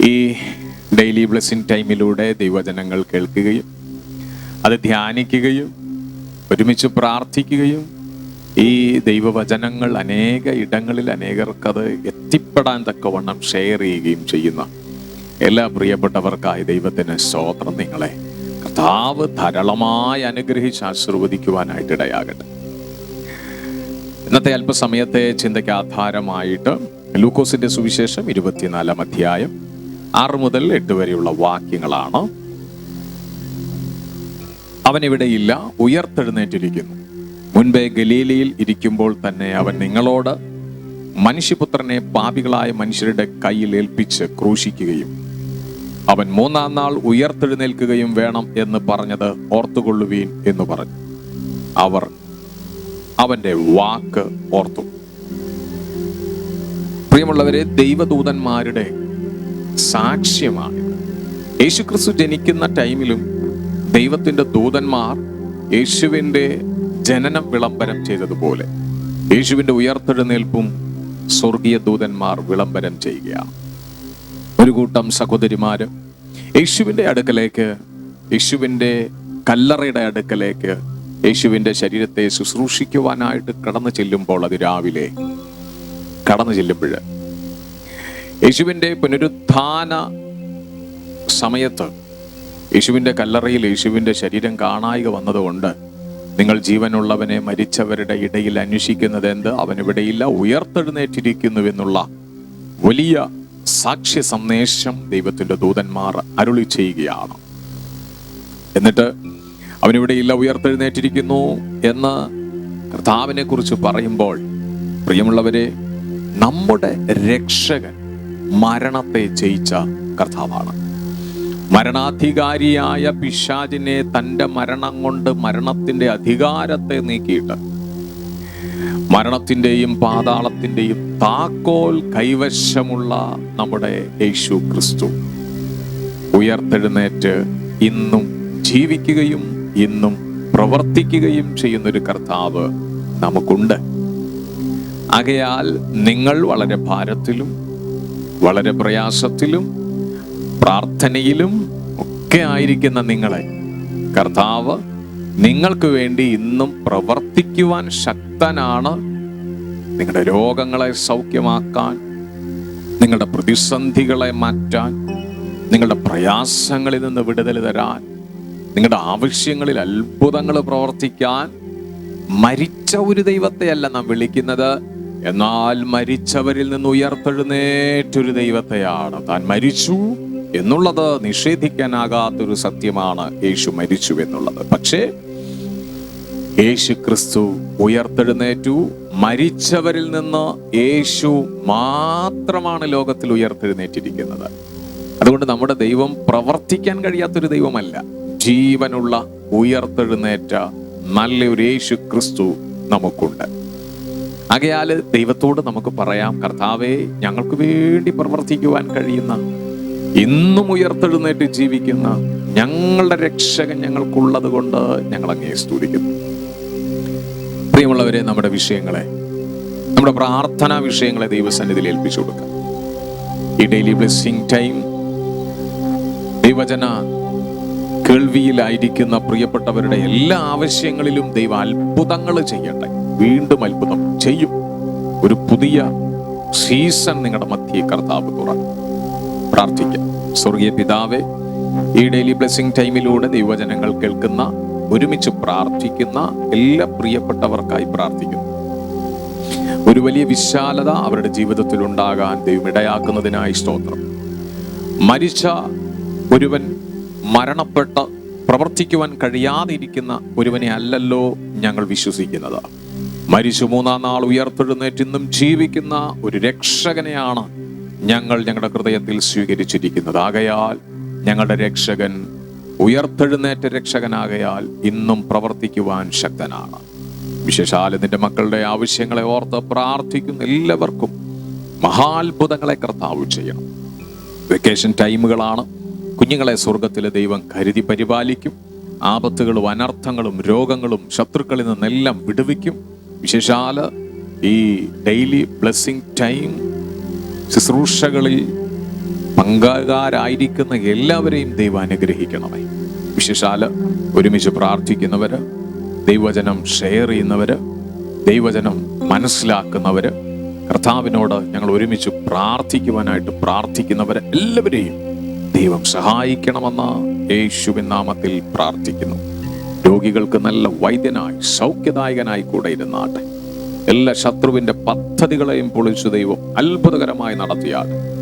ഈ daily blessing ടൈമിലൂടെ ദൈവവചനങ്ങൾ കേൾക്കുകയും അത് ധ്യാനിക്കുകയും ഒരുമിച്ച് പ്രാർത്ഥിക്കുകയും ഈ ദൈവവചനങ്ങൾ അനേക ഇടങ്ങളിൽ അനേകർക്കത് എത്തിപ്പെടാൻ തക്കവണ്ണം ഷെയർ ചെയ്യുകയും ചെയ്യുന്ന എല്ലാ പ്രിയപ്പെട്ടവർക്കായി ദൈവത്തിന് സ്തോത്രം. നിങ്ങളെ കർത്താവ് ധാരാളമായി അനുഗ്രഹിച്ച് ആശീർവദിക്കുവാനായിട്ട് ഇടയാകട്ടെ. ഇന്നത്തെ അല്പസമയത്തെ ചിന്തയ്ക്ക് ആധാരമായിട്ട് ലൂക്കോസിന്റെ സുവിശേഷം 24-ാം അധ്യായം 6 മുതൽ 8 വരെയുള്ള വാക്യങ്ങളാണ്. അവനിവിടെയില്ല, ഉയർത്തെഴുന്നേറ്റിരിക്കുന്നു. മുൻപേ ഗലീലയിൽ ഇരിക്കുമ്പോൾ തന്നെ അവൻ നിങ്ങളോട് മനുഷ്യപുത്രനെ പാപികളായ മനുഷ്യരുടെ കയ്യിൽ ഏൽപ്പിച്ച് ക്രൂശിക്കുകയും അവൻ 3-ാം നാൾ ഉയർത്തെഴുന്നേൽക്കുകയും വേണം എന്ന് പറഞ്ഞത് ഓർത്തുകൊള്ളുവീൻ എന്ന് പറഞ്ഞു. അവർ അവന്റെ വാക്ക് ഓർത്തു. പ്രിയമുള്ളവരെ, ദൈവദൂതന്മാരുടെ സാക്ഷ്യമാണിത്. യേശുക്രിസ്തു ജനിക്കുന്ന ടൈമിലും ദൈവത്തിന്റെ ദൂതന്മാർ യേശുവിന്റെ ജനനം വിളംബരം ചെയ്തതുപോലെ യേശുവിന്റെ ഉയർത്തെഴുന്നേൽപ്പും സ്വർഗീയ ദൂതന്മാർ വിളംബരം ചെയ്യുകയാണ്. ഒരു കൂട്ടം സഹോദരിമാര് യേശുവിന്റെ അടുക്കലേക്ക്, യേശുവിന്റെ കല്ലറയുടെ അടുക്കലേക്ക് യേശുവിന്റെ ശരീരത്തെ ശുശ്രൂഷിക്കുവാനായിട്ട് കടന്നു ചെല്ലുമ്പോൾ, അത് രാവിലെ കടന്നു ചെല്ലുമ്പോൾ യേശുവിന്റെ പുനരുത്ഥാന സമയത്ത് യേശുവിന്റെ കല്ലറയിൽ യേശുവിന്റെ ശരീരം കാണായിക വന്നതുകൊണ്ട് നിങ്ങൾ ജീവനുള്ളവനെ മരിച്ചവരുടെ ഇടയിൽ അന്വേഷിക്കുന്നത് എന്ത്? അവനിവിടെയില്ല, ഉയർത്തെഴുന്നേറ്റിരിക്കുന്നു എന്നുള്ള വലിയ സാക്ഷ്യ സന്ദേശം ദൈവത്തിന്റെ ദൂതന്മാർ അരുളി ചെയ്യുകയാണ്. എന്നിട്ട് അവനിവിടെയില്ല, ഉയർത്തെഴുന്നേറ്റിരിക്കുന്നു എന്ന് കർത്താവിനെ കുറിച്ച് പറയുമ്പോൾ, പ്രിയമുള്ളവരെ, നമ്മുടെ രക്ഷകൻ മരണത്തെ ജയിച്ച കർത്താവാണ്. മരണാധികാരിയായ പിശാചിനെ തൻ്റെ മരണം കൊണ്ട് മരണത്തിന്റെ അധികാരത്തെ നീക്കിയിട്ട് മരണത്തിന്റെയും പാതാളത്തിന്റെയും താക്കോൽ കൈവശമുള്ള നമ്മുടെ യേശു ക്രിസ്തു ഉയർത്തെഴുന്നേറ്റ് ഇന്നും ജീവിക്കുകയും ഇന്നും പ്രവർത്തിക്കുകയും ചെയ്യുന്നൊരു കർത്താവ് നമുക്കുണ്ട്. ആകയാൽ നിങ്ങൾ വളരെ ഭാരത്തിലും വളരെ പ്രയാസത്തിലും പ്രാർത്ഥനയിലും ഒക്കെ ആയിരിക്കുന്ന നിങ്ങളെ കർത്താവ് നിങ്ങൾക്ക് വേണ്ടി ഇന്നും പ്രവർത്തിക്കുവാൻ ശക്തനാണ്. നിങ്ങളുടെ രോഗങ്ങളെ സൗഖ്യമാക്കാൻ, നിങ്ങളുടെ പ്രതിസന്ധികളെ മാറ്റാൻ, നിങ്ങളുടെ പ്രയാസങ്ങളിൽ നിന്ന് വിടുതൽ തരാൻ, നിങ്ങളുടെ ആവശ്യങ്ങളിൽ അത്ഭുതങ്ങൾ പ്രവർത്തിക്കാൻ മരിച്ച ഒരു ദൈവത്തെയല്ല നാം വിളിക്കുന്നത്, എന്നാൽ മരിച്ചവരിൽ നിന്ന് ഉയർത്തെഴുന്നേറ്റൊരു ദൈവത്തെയാണ്. താൻ മരിച്ചു എന്നുള്ളത് നിഷേധിക്കാനാകാത്തൊരു സത്യമാണ്. യേശു മരിച്ചു എന്നുള്ളത്. പക്ഷേ യേശു ക്രിസ്തു ഉയർത്തെഴുന്നേറ്റു. മരിച്ചവരിൽ നിന്ന് യേശു മാത്രമാണ് ലോകത്തിൽ ഉയർത്തെഴുന്നേറ്റിരിക്കുന്നത്. അതുകൊണ്ട് നമ്മുടെ ദൈവം പ്രവർത്തിക്കാൻ കഴിയാത്തൊരു ദൈവമല്ല. ജീവനുള്ള ഉയർത്തെഴുന്നേറ്റ നല്ലൊരു യേശു ക്രിസ്തു നമുക്കുണ്ട്. ആകയാൽ ദൈവത്തോട് നമുക്ക് പറയാം, കർത്താവേ, ഞങ്ങൾക്ക് വേണ്ടി പ്രവർത്തിക്കുവാൻ കഴിയുന്ന, ഇന്നും ഉയർത്തെഴുന്നേറ്റ് ജീവിക്കുന്ന ഞങ്ങളുടെ രക്ഷകൻ ഞങ്ങൾക്കുള്ളത് കൊണ്ട് ഞങ്ങൾ അങ്ങയെ സ്തുതിക്കുന്നു. പ്രിയമുള്ളവരെ, നമ്മുടെ വിഷയങ്ങളെ, നമ്മുടെ പ്രാർത്ഥനാ വിഷയങ്ങളെ ദൈവസന്നിധിയിൽ ഏൽപ്പിച്ചു കൊടുക്കാം. ഈ ഡെയിലി ബ്ലെസ്സിങ് ടൈം ദൈവജന കേൾവിയിലായിരിക്കുന്ന പ്രിയപ്പെട്ടവരുടെ എല്ലാ ആവശ്യങ്ങളിലും ദൈവം അത്ഭുതങ്ങൾ ചെയ്യട്ടെ. വീണ്ടും അത്ഭുതം ചെയ്യും. ഒരു പുതിയ സീസൺ നിങ്ങളുടെ മധ്യേ കർത്താവ് തുറക്കും. പ്രാർത്ഥിക്കാം. സ്വർഗീയ പിതാവേ, ഈ ഡെയിലി ബ്ലെസ്സിങ് ടൈമിലൂടെ ദൈവവചനങ്ങൾ കേൾക്കുന്ന, ഒരുമിച്ച് പ്രാർത്ഥിക്കുന്ന എല്ലാ പ്രിയപ്പെട്ടവർക്കായി പ്രാർത്ഥിക്കുന്നു. ഒരു വലിയ വിശാലത അവരുടെ ജീവിതത്തിൽ ഉണ്ടാകാൻ ദൈവം ഇടയാക്കുന്നതിനായി സ്തോത്രം. മരിച്ച ഒരുവൻ മരണപ്പെട്ട് പ്രവർത്തിക്കുവാൻ കഴിയാതെ ഇരിക്കുന്ന ഒരുവനെ അല്ലല്ലോ ഞങ്ങൾ വിശ്വസിക്കുന്നത്. മരിച്ചു 3-ാം നാൾ ഉയർത്തെഴുന്നേറ്റ് ഇന്നും ജീവിക്കുന്ന ഒരു രക്ഷകനെയാണ് ഞങ്ങൾ ഞങ്ങളുടെ ഹൃദയത്തിൽ സ്വീകരിച്ചിരിക്കുന്നത്. ആകയാൽ ഞങ്ങളുടെ രക്ഷകൻ ഉയർത്തെഴുന്നേറ്റ രക്ഷകനാകയാൽ ഇന്നും പ്രവർത്തിക്കുവാൻ ശക്തനാണ്. വിശേഷാൽ നിന്റെ മക്കളുടെ ആവശ്യങ്ങളെ ഓർത്ത് പ്രാർത്ഥിക്കുന്ന എല്ലാവർക്കും മഹാത്ഭുതങ്ങളെ കർത്താവ് ചെയ്യണം. വെക്കേഷൻ ടൈമുകളാണ്. കുഞ്ഞുങ്ങളെ സ്വർഗത്തിലെ ദൈവം കരുതി പരിപാലിക്കും. ആപത്തുകളും അനർത്ഥങ്ങളും രോഗങ്ങളും ശത്രുക്കളിൽ നിന്നെല്ലാം വിടുവിക്കും. വിശേഷാൽ ഈ ഡെയിലി ബ്ലെസ്സിങ് ടൈം ശുശ്രൂഷകളിൽ പങ്കാരായിരിക്കുന്ന എല്ലാവരെയും ദൈവം അനുഗ്രഹിക്കണമേ. വിശേഷാൽ ഒരുമിച്ച് പ്രാർത്ഥിക്കുന്നവര്, ദൈവവചനം ഷെയർ ചെയ്യുന്നവര്, ദൈവവചനം മനസ്സിലാക്കുന്നവര്, കർത്താവിനോട് ഞങ്ങൾ ഒരുമിച്ച് പ്രാർത്ഥിക്കുവാനായിട്ട് പ്രാർത്ഥിക്കുന്നവര് എല്ലാവരെയും ദൈവം സഹായിക്കണമെന്ന് യേശുവിൻ നാമത്തിൽ പ്രാർത്ഥിക്കുന്നു. രോഗികൾക്ക് നല്ല വൈദ്യനായി സൗഖ്യദായകനായി കൂടെ ഇരുന്നാട്ടെ. എല്ലാ ശത്രുവിന്റെ പദ്ധതികളെയും പൊളിച്ചു ദൈവം അത്ഭുതകരമായി നടത്തിയാട്ടെ.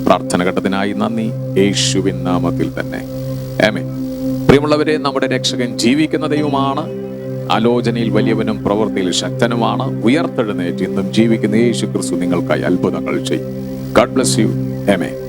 പ്രാർത്ഥന ഘട്ടത്തിനായി നന്ദി, യേശുവിൻ നാമത്തിൽ തന്നെ ആമേൻ. പ്രിയമുള്ളവരെ, നമ്മുടെ രക്ഷകൻ ജീവിക്കുന്ന ദൈവമാണ്. ആലോചനയിൽ വലിയവനും പ്രവൃത്തിയിൽ ശക്തനുമാണ്. ഉയർത്തെഴുന്നേറ്റ് ഇന്നും ജീവിക്കുന്ന യേശു ക്രിസ്തു നിങ്ങൾക്കായി അത്ഭുതങ്ങൾ ചെയ്യും. God bless you. ആമേൻ.